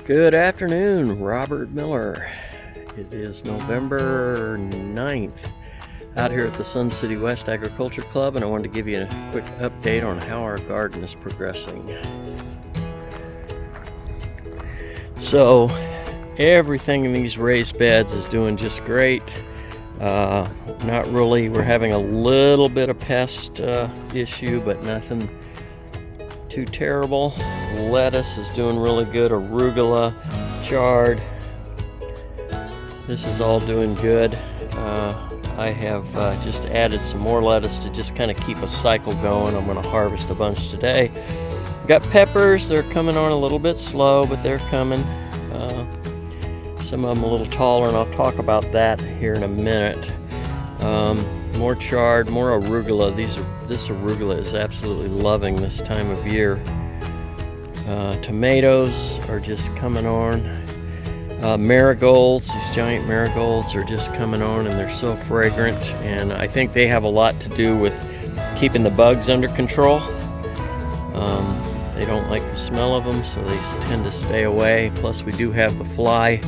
Good afternoon, Robert Miller. It is November 9th out here at the Sun City West Agriculture Club, and I wanted to give you a quick update on how our garden is progressing. So everything in these raised beds is doing just great. Not really, we're having a little bit of pest issue, but nothing too terrible. Lettuce is doing really good. Arugula, chard, this is all doing good. I have just added some more lettuce to just kind of keep a cycle going. I'm going to harvest a bunch today. Got peppers, they're coming on a little bit slow, but they're coming. Some of them a little taller, and I'll talk about that here in a minute. More chard, more arugula. This arugula is absolutely loving this time of year. Tomatoes are just coming on. Marigolds, these giant marigolds are just coming on, and they're so fragrant, and I think they have a lot to do with keeping the bugs under control. They don't like the smell of them, so they tend to stay away. Plus we do have the fly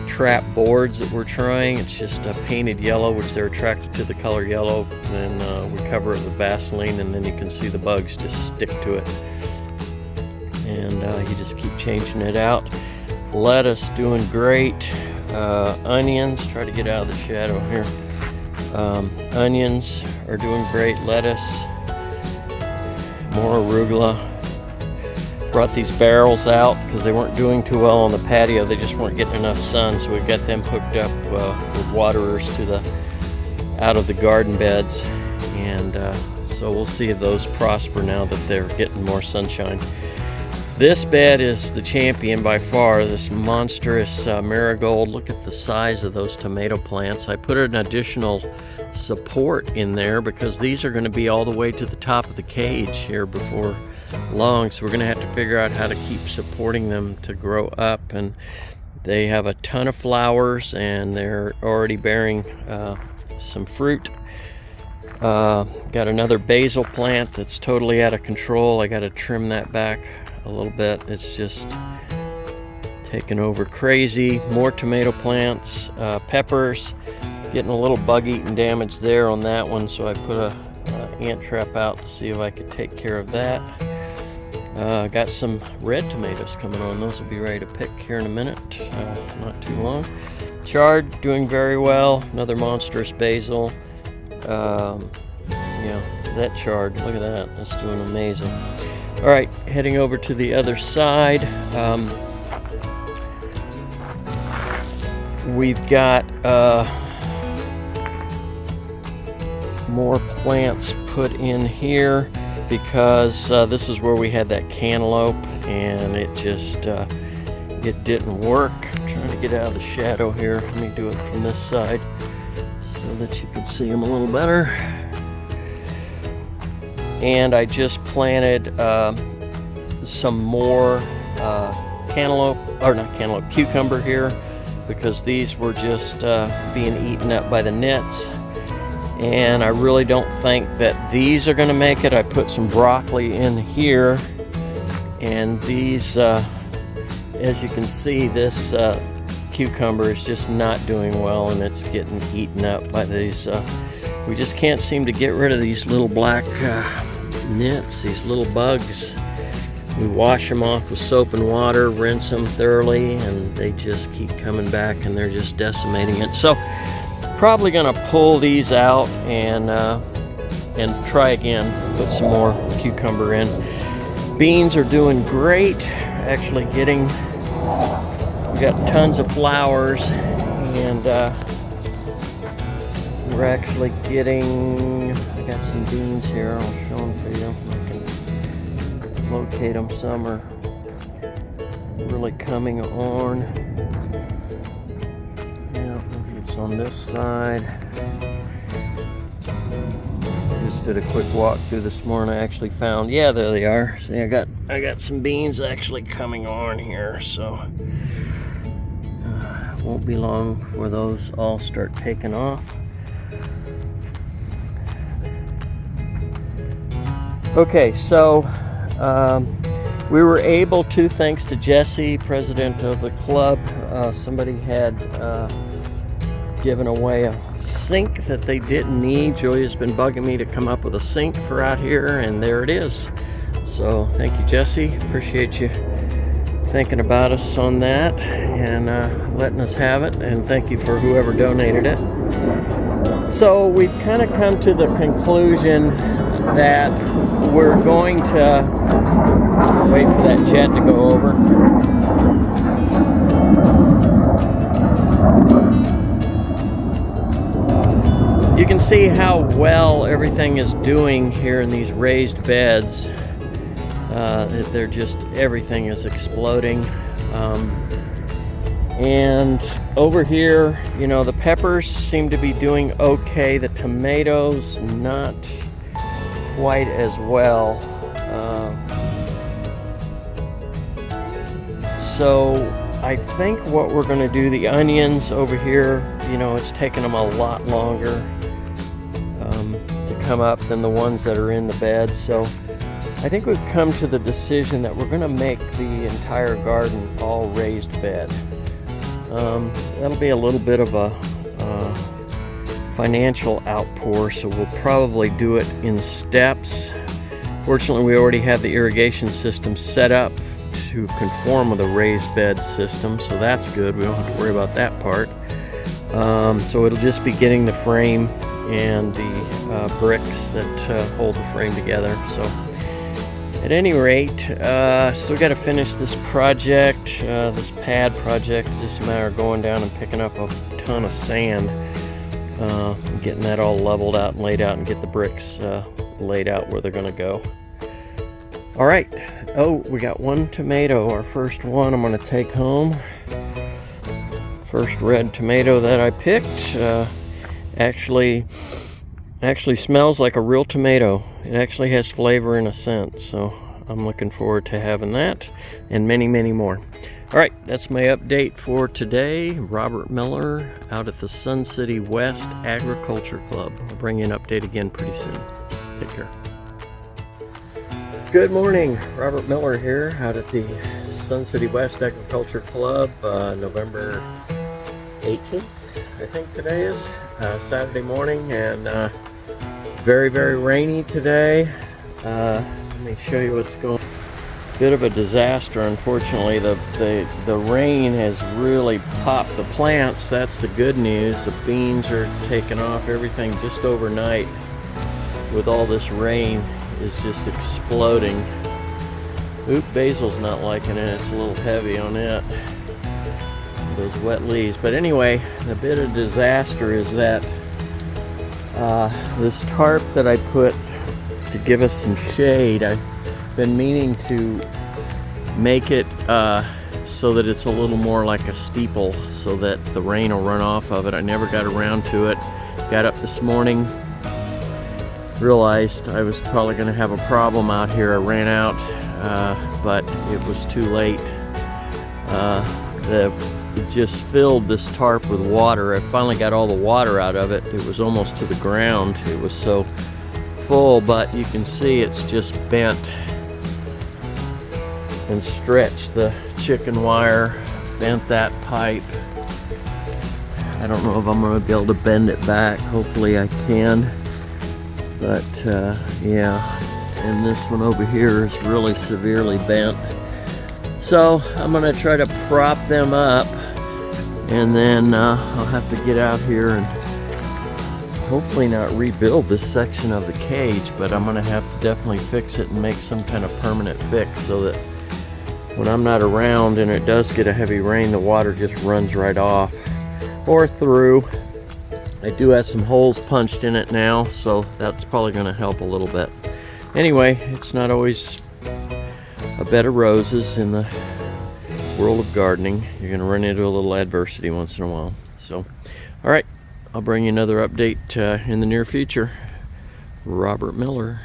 trap boards that we're trying. It's just a painted yellow, which they're attracted to the color yellow. Then we cover it with Vaseline, and then you can see the bugs just stick to it. And you just keep changing it out. Lettuce doing great. Onions, try to get out of the shadow here. Onions are doing great. Lettuce, more arugula. Brought these barrels out because they weren't doing too well on the patio. They just weren't getting enough sun, so we got them hooked up with waterers to out of the garden beds, and so we'll see if those prosper now that they're getting more sunshine. This bed is the champion by far, this monstrous marigold. Look at the size of those tomato plants. I put an additional support in there because these are going to be all the way to the top of the cage here before long, so we're going to have to figure out how to keep supporting them to grow up. And they have a ton of flowers, and they're already bearing some fruit. Got another basil plant that's totally out of control. I got to trim that back a little bit. It's just taking over crazy. More tomato plants, peppers, getting a little bug-eaten damage there on that one, so I put a ant trap out to see if I could take care of that. Got some red tomatoes coming on. Those will be ready to pick here in a minute, not too long. Chard doing very well. Another monstrous basil. That chard, look at that, that's doing amazing. All right, heading over to the other side. We've got more plants put in here because this is where we had that cantaloupe, and it just it didn't work. I'm trying to get out of the shadow here. Let me do it from this side so that you can see them a little better. And I just planted some more cucumber here, because these were just being eaten up by the nits, and I really don't think that these are going to make it. I put some broccoli in here, and these, as you can see, this cucumber is just not doing well, and it's getting eaten up by these. We just can't seem to get rid of these little black nits, these little bugs. We wash them off with soap and water, rinse them thoroughly, and they just keep coming back, and they're just decimating it. So probably gonna pull these out and try again, put some more cucumber in. Beans are doing great. Actually we got tons of flowers, and we're actually getting, I got some beans here, I'll show them to you. I can locate them. Some are really coming on. Yeah, it's on this side. Just did a quick walk through this morning. I actually found, yeah, there they are. See, I got some beans actually coming on here, so won't be long before those all start taking off. Okay, so We were able to, thanks to Jesse, president of the club, somebody had given away a sink that they didn't need. Julia's been bugging me to come up with a sink for out here, and there it is. So thank you, Jesse. Appreciate you thinking about us on that and letting us have it, and thank you for whoever donated it. So we've kind of come to the conclusion that we're going to wait for that jet to go over. You can see how well everything is doing here in these raised beds. They're just, everything is exploding. And over here, you know, the peppers seem to be doing okay. The tomatoes, not quite as well. So I think what we're going to do, the onions over here, you know, it's taking them a lot longer to come up than the ones that are in the bed. So I think we've come to the decision that we're going to make the entire garden all raised bed. That'll be a little bit of a financial outpour, so we'll probably do it in steps. Fortunately, we already have the irrigation system set up to conform with a raised bed system, so that's good. We don't have to worry about that part. So it'll just be getting the frame and the bricks that hold the frame together. So at any rate, still got to finish this project, this pad project. It's just a matter of going down and picking up a ton of sand, getting that all leveled out and laid out, and get the bricks laid out where they're going to go. All right. Oh, we got one tomato, our first one I'm going to take home. First red tomato that I picked. Actually smells like a real tomato. It actually has flavor and a scent, so I'm looking forward to having that and many, many more. All right, that's my update for today. Robert Miller out at the Sun City West Agriculture Club. I'll bring you an update again pretty soon. Take care. Good morning, Robert Miller here out at the Sun City West Agriculture Club, November 18th, I think today is, Saturday morning, and very, very rainy today. Let me show you what's going on. Bit of a disaster, unfortunately. The rain has really popped the plants. That's the good news. The beans are taking off. Everything just overnight with all this rain is just exploding. Oop, basil's not liking it. It's a little heavy on it. Those wet leaves. But anyway, the bit of disaster is that this tarp that I put to give us some shade, I've been meaning to make it so that it's a little more like a steeple so that the rain will run off of it. I never got around to it. Got up this morning, realized I was probably going to have a problem out here. I ran out, but it was too late. It just filled this tarp with water. I finally got all the water out of it. It was almost to the ground. It was so full, but you can see it's just bent and stretched the chicken wire, bent that pipe. I don't know if I'm going to be able to bend it back. Hopefully I can. But yeah, and this one over here is really severely bent. So I'm going to try to prop them up, and then I'll have to get out here and hopefully not rebuild this section of the cage, but I'm going to have to definitely fix it and make some kind of permanent fix so that when I'm not around and it does get a heavy rain, the water just runs right off or through. I do have some holes punched in it now, so that's probably going to help a little bit. Anyway, it's not always a bed of roses in the world of gardening. You're going to run into a little adversity once in a while. So, all right, I'll bring you another update in the near future. Robert Miller.